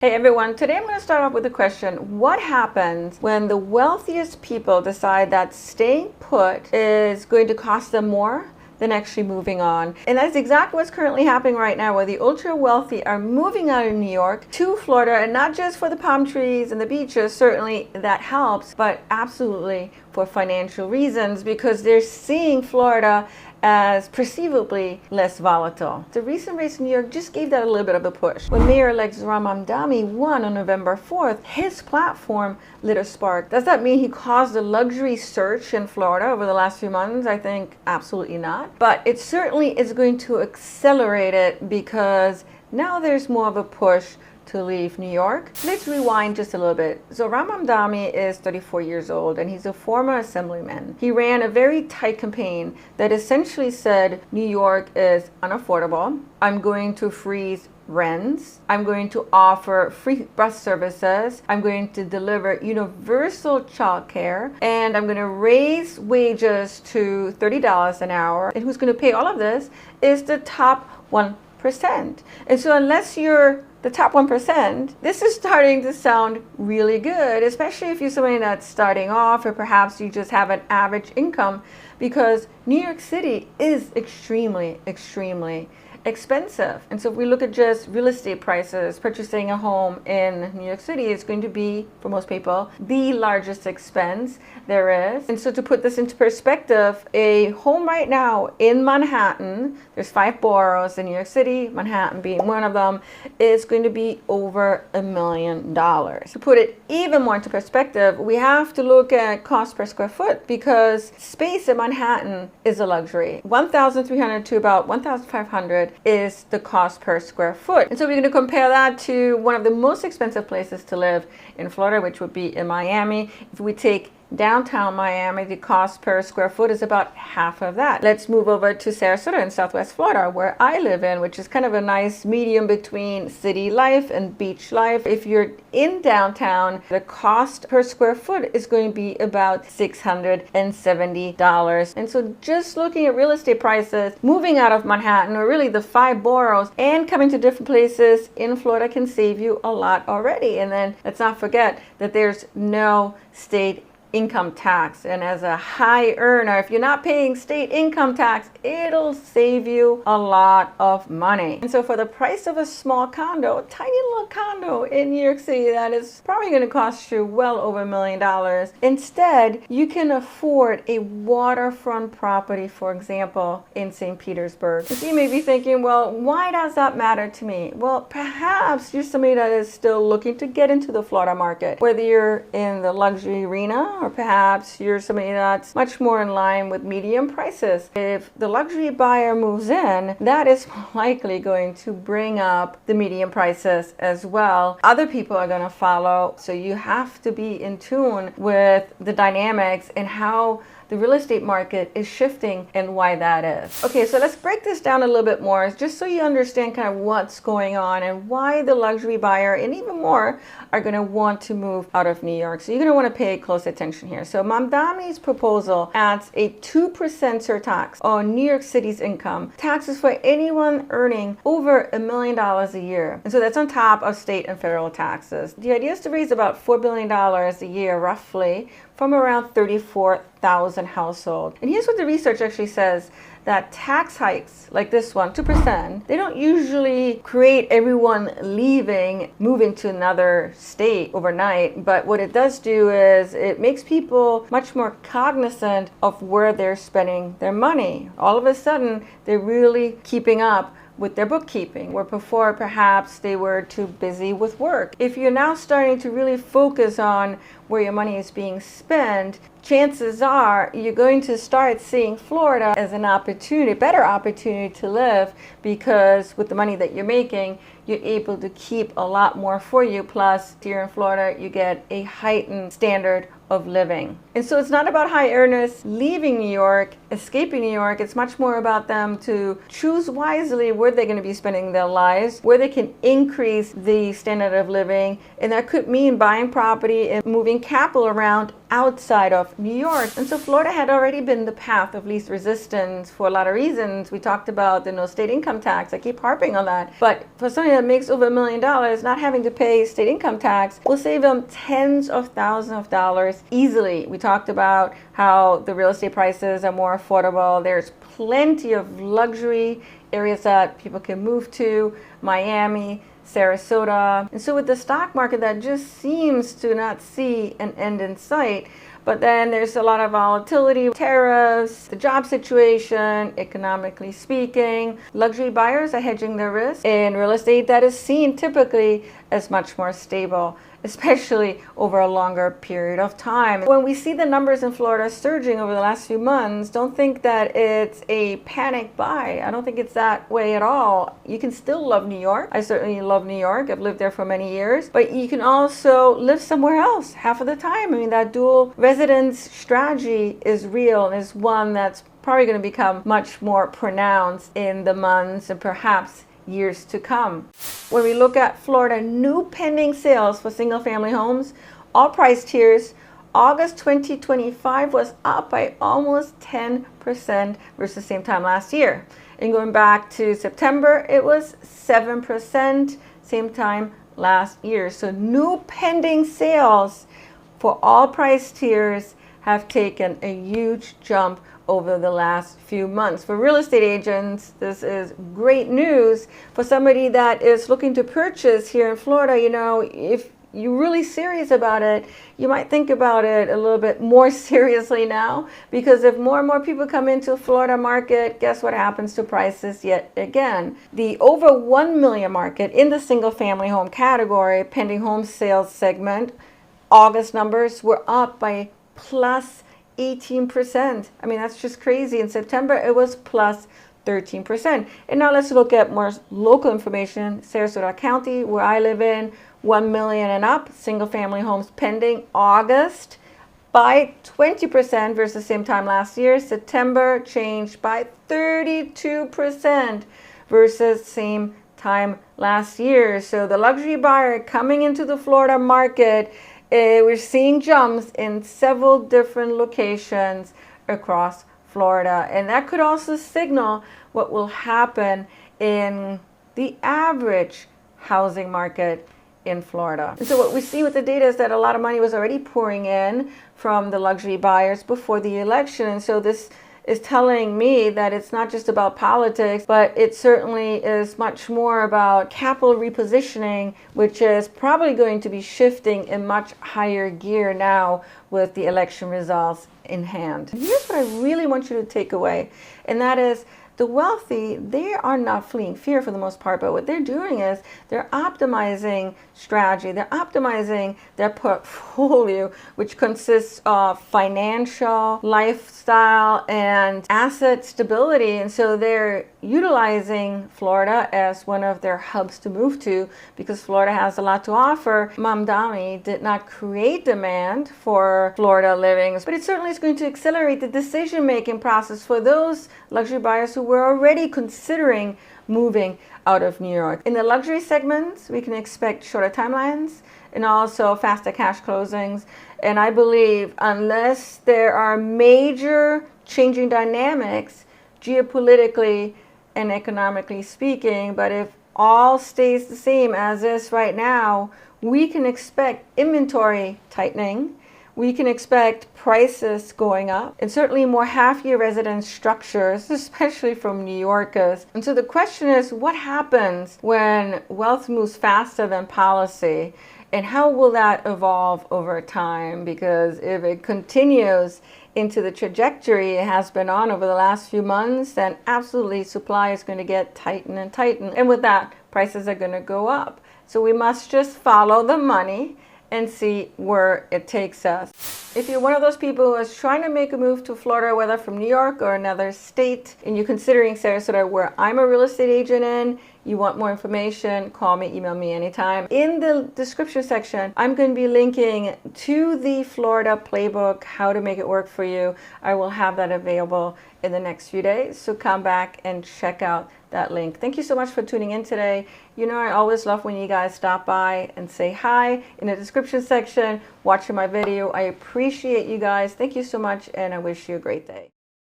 Hey everyone, today I'm going to start off with a question. What happens when the wealthiest people decide that staying put is going to cost them more than actually moving on? And that's exactly what's currently happening right now, where the ultra wealthy are moving out of New York to Florida, and not just for the palm trees and the beaches, certainly that helps, but absolutely for financial reasons, because they're seeing Florida as perceivably less volatile. The recent race in New York just gave that a little bit of a push. When Mayor-elect Mamdani won on November 4th, his platform lit a spark. Does that mean he caused a luxury surge in Florida over the last few months? I think absolutely not. But it certainly is going to accelerate it, because now there's more of a push to leave New York. Let's rewind just a little bit. So Mamdani is 34 years old, and he's a former assemblyman. He ran a very tight campaign that essentially said New York is unaffordable. I'm going to freeze rents. I'm going to offer free bus services. I'm going to deliver universal childcare, and I'm going to raise wages to $30 an hour. And who's going to pay all of this is the top 1%. And so unless you're the top 1%, this is starting to sound really good, especially if you're somebody that's starting off, or perhaps you just have an average income, because New York City is extremely expensive. And so if we look at just real estate prices, purchasing a home in New York City is going to be, for most people, the largest expense there is. And so to put this into perspective, a home right now in Manhattan, there's 5 boroughs in New York City, Manhattan being one of them, is going to be over $1 million. To put it even more into perspective, we have to look at cost per square foot, because space in Manhattan is a luxury. 1,300 to about 1,500 is the cost per square foot. And so we're going to compare that to one of the most expensive places to live in Florida, which would be in Miami. If we take downtown Miami, the cost per square foot is about half of that. Let's move over to Sarasota in Southwest Florida, where I live in, which is kind of a nice medium between city life and beach life. If you're in downtown, the cost per square foot is going to be about $670. And so just looking at real estate prices, moving out of Manhattan, or really the 5 boroughs, and coming to different places in Florida can save you a lot already. And then let's not forget that there's no state income tax, and as a high earner, if you're not paying state income tax, it'll save you a lot of money. And so for the price of a small condo, a tiny little condo in New York City that is probably going to cost you well over $1 million, instead you can afford a waterfront property, for example, in St. Petersburg. So you may be thinking, well, why does that matter to me? Well, perhaps you're somebody that is still looking to get into the Florida market, whether you're in the luxury arena, or perhaps you're somebody that's much more in line with medium prices. If the luxury buyer moves in, that is likely going to bring up the medium prices as well. Other people are going to follow, so you have to be in tune with the dynamics and how the real estate market is shifting and why that is. Okay, so let's break this down a little bit more, just so you understand kind of what's going on and why the luxury buyer and even more are going to want to move out of New York. So you're going to want to pay close attention here. So Mamdani's proposal adds a 2% surtax on New York City's income, taxes for anyone earning over $1 million a year. And so that's on top of state and federal taxes. The idea is to raise about $4 billion a year, roughly, from around 34,000 households. And here's what the research actually says, that tax hikes like this one, 2%, they don't usually create everyone leaving, moving to another state overnight. But what it does do is it makes people much more cognizant of where they're spending their money. All of a sudden, they're really keeping up with their bookkeeping, where before perhaps they were too busy with work. If you're now starting to really focus on where your money is being spent, chances are you're going to start seeing Florida as an opportunity, better opportunity to live, because with the money that you're making, you're able to keep a lot more for you. Plus, here in Florida, you get a heightened standard of living. And so it's not about high earners leaving New York, escaping New York. It's much more about them to choose wisely where they're going to be spending their lives, where they can increase the standard of living. And that could mean buying property and moving capital around outside of New York. And so Florida had already been the path of least resistance for a lot of reasons. We talked about the no state income tax. I keep harping on that. But for somebody that makes over $1 million, not having to pay state income tax will save them tens of thousands of dollars easily. We talked about how the real estate prices are more affordable. There's plenty of luxury areas that people can move to, Miami, Sarasota. And so with the stock market that just seems to not see an end in sight, but then there's a lot of volatility, tariffs, the job situation, economically speaking. Luxury buyers are hedging their risk in real estate that is seen typically as much more stable, especially over a longer period of time. When we see the numbers in Florida surging over the last few months, don't think that it's a panic buy. I don't think it's that way at all. You can still love New York. I certainly love New York. I've lived there for many years, but you can also live somewhere else half of the time. I mean, that dual residence strategy is real and is one that's probably going to become much more pronounced in the months and perhaps years to come. When we look at Florida new pending sales for single family homes, all price tiers, August 2025 was up by almost 10% versus same time last year. And going back to September, it was 7%, same time last year. So new pending sales for all price tiers have taken a huge jump over the last few months. For real estate agents, this is great news. For somebody that is looking to purchase here in Florida, you know, if you're really serious about it, you might think about it a little bit more seriously now, because if more and more people come into the Florida market, guess what happens to prices yet again? The over 1 million market in the single family home category, pending home sales segment, August numbers were up by plus 18%. I mean, that's just crazy. In September, it was plus 13%. And now let's look at more local information. Sarasota County, where I live in, 1 million and up, single family homes pending, August by 20% versus same time last year. September changed by 32% versus same time last year. So the luxury buyer coming into the Florida market, we're seeing jumps in several different locations across Florida. And that could also signal what will happen in the average housing market in Florida. And so what we see with the data is that a lot of money was already pouring in from the luxury buyers before the election. And so this is telling me that it's not just about politics, but it certainly is much more about capital repositioning, which is probably going to be shifting in much higher gear now with the election results in hand. Here's what I really want you to take away, and that is the wealthy, they are not fleeing fear for the most part, but what they're doing is they're optimizing strategy. They're optimizing their portfolio, which consists of financial, lifestyle, and asset stability. And so they're utilizing Florida as one of their hubs to move to because Florida has a lot to offer. Mamdani did not create demand for Florida living, but it certainly is going to accelerate the decision-making process for those luxury buyers who were already considering moving out of New York. In the luxury segments, we can expect shorter timelines and also faster cash closings. And I believe unless there are major changing dynamics geopolitically and economically speaking, but if all stays the same as is right now, we can expect inventory tightening. We can expect prices going up, and certainly more half-year residence structures, especially from New Yorkers. And so the question is, what happens when wealth moves faster than policy? And how will that evolve over time? Because if it continues into the trajectory it has been on over the last few months, then absolutely supply is going to get tightened and tightened. And with that, prices are going to go up. So we must just follow the money and see where it takes us. If you're one of those people who is trying to make a move to Florida, whether from New York or another state, and you're considering Sarasota, where I'm a real estate agent in, you want more information, call me, email me anytime. In the description section, I'm going to be linking to the Florida playbook, how to make it work for you. I will have that available in the next few days, so come back and check out that link. Thank you so much for tuning in today. You know, I always love when you guys stop by and say hi in the description section, watching my video. I appreciate you guys. Thank you so much, and I wish you a great day.